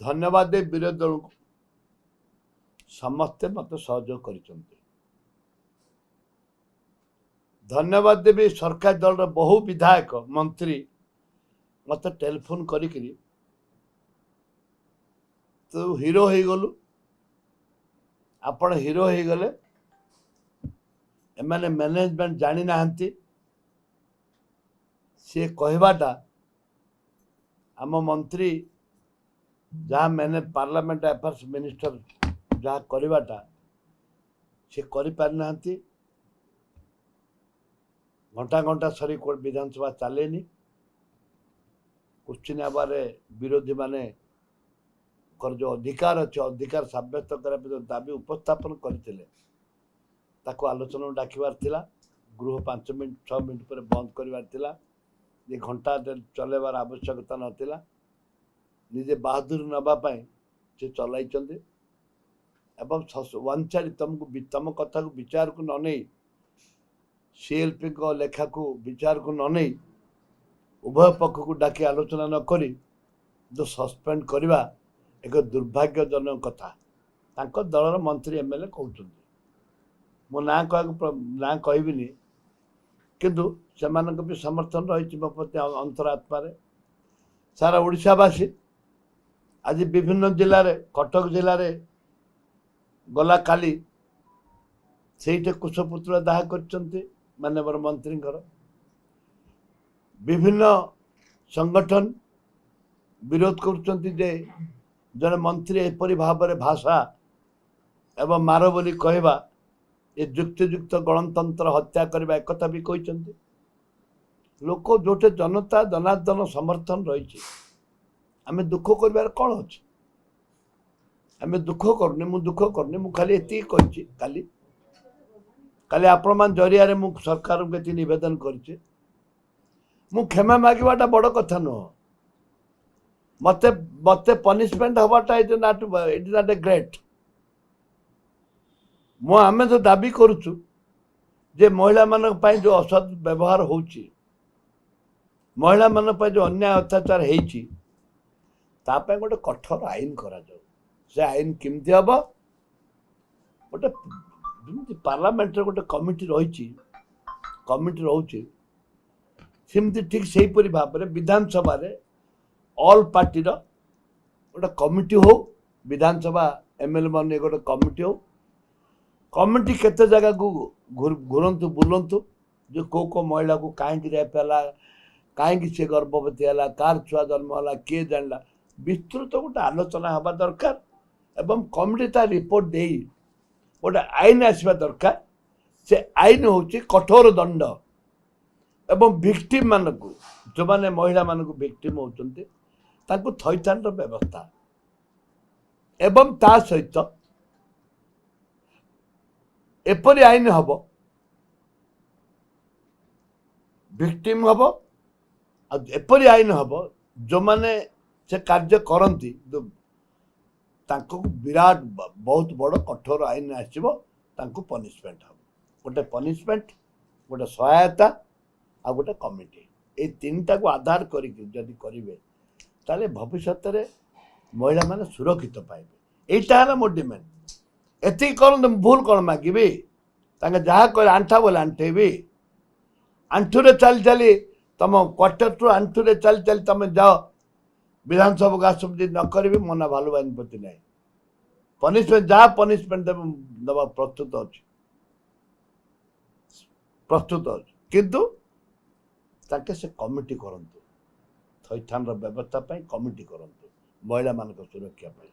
धन्यवाद दे विरोधी दल को समस्ते मत सहयोग कर धन्यवाद देवी सरकार दल बहु विधायक मंत्री मत टेलीफोन करी तू हीरो हो गलु आपण हीरो हो गले एमाने मैनेजमेंट जानी ना सी कहवाटा आम मंत्री जहाँ मैंने पार्लियामेंट अफेयर्स मिनिस्टर जहाँ करवाटा सी कर पारना घंटा घंटा सरी विधानसभा चलेनी क्वेश्चन आवार विरोधी माने कर जो अधिकार अच्छे अधिकार सब्यस्त करने जो दाबी उपस्थापन करते आलोचना डाकिबार थिला गृह 5 मिनट 6 मिनट पर बंद करवार ये घंटा चलेबार आवश्यकता नथिला निजे बहादुर नापाई से चलाई वंचारी तुमको तम कथा को विचार को न नहीं सीएलपी को लेखा को विचार को न नहीं उभय पक्ष को डाकी आलोचना न करी जो सस्पेंड करवा एक दुर्भाग्यजनक कथा दलर मंत्री एमएलए कहते मो ना कहबिनी किंतु से भी समर्थन रही मो प्रति अंतरात्मा सारा ओडिशावासी आज विभिन्न जिले में कटक जिले में गला काली से कुशपुत्र दाह कर मानवर मंत्री विभिन्न संगठन विरोध कर जन मंत्री एपरी भाव में भाषा एवं मार बोली कहवा ये युक्तियुक्त गणतंत्र हत्या करवा एक भी कहते लोक जोटे जनता जनार्दन समर्थन रही आम दुख कर कौन अच्छे आम दुख करनी मु दुख करनी मु खाली ये काली काली आपण मान जरिया मु सरकार को निवेदन कर क्षमा मागवाटा बड़ कथा नुह मत मत पनिशमेंट हवाटा it is not a great मु आमे तो दाबी करुचु जे महिला मान जो असद व्यवहार होची महिला मान जो अन्याय अत्याचार होती गोटे कठोर आईन करा जाऊ से आईन केमती हम गोटे पार्लियामेंट गोटे कमिटी रही कमिटी रोचे सेमती ठीक से भाव में विधानसभा ऑल पार्टी गोटे कमिटी हो विधानसभा एमएलए मान गोटे कमिटी हो कमिटी केते जगह को घूरतु बुलंतु जो को महिला को कहीं रेप है कहीं सी गर्भवती है कार छुआ जन्म है किए जानला विस्तृत गोटे आलोचना हवा दरकार एवं कमिटी ता रिपोर्ट दे गोटे आईन आसवा दरकार से आईन हूँ कठोर दंड एवं विक्टिम मान को जो माने महिला मान को विक्टिम होती थैथान व्यवस्था एवं ता सहित एपरी आईन हम विक्टिम हम एपरी आईन हम जो माने से कार्य करती विराट बहुत बड़ कठोर आईन आसो पनिशमेंट हम गोटे पनिशमेंट गोटे सहायता आ गोटे कमिटी ये तीनटा को आधार करी करेंगे ताले भविष्य में महिला माने सुरक्षित पाइबे यहाँ मो डिमांड एति कर भूल कौन मागिबी जहाँ कर आंठा बोले आंठेबी आंठुरे चली चली तुम क्वार्टर टू आंठुरे चली चली तुम जाओ विधानसभा का आसुदी न करी मना भालू बाहिनी प्रति ना पनिशमेंट जहाँ पनिशमेंट दबा प्रस्तुत अच्छे किंतु ताके से कमिटी करंतु थैथान व्यवस्था कमिटी करंतु महिला मान सुरक्षा पाई।